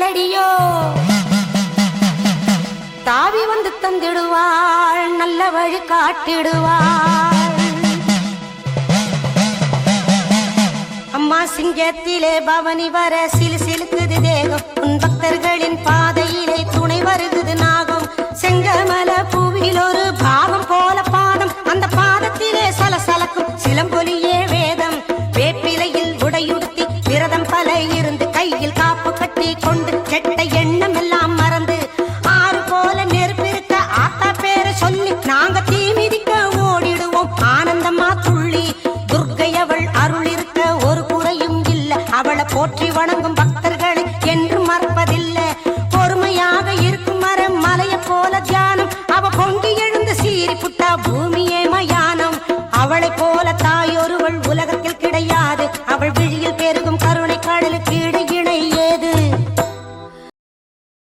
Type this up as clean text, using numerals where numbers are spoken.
தேடியோ தாவி வந்து தந்திடுவாள், நல்ல வழி காட்டிடுவாள். அம்மா சிங்கத்திலே பவனி வர சிலு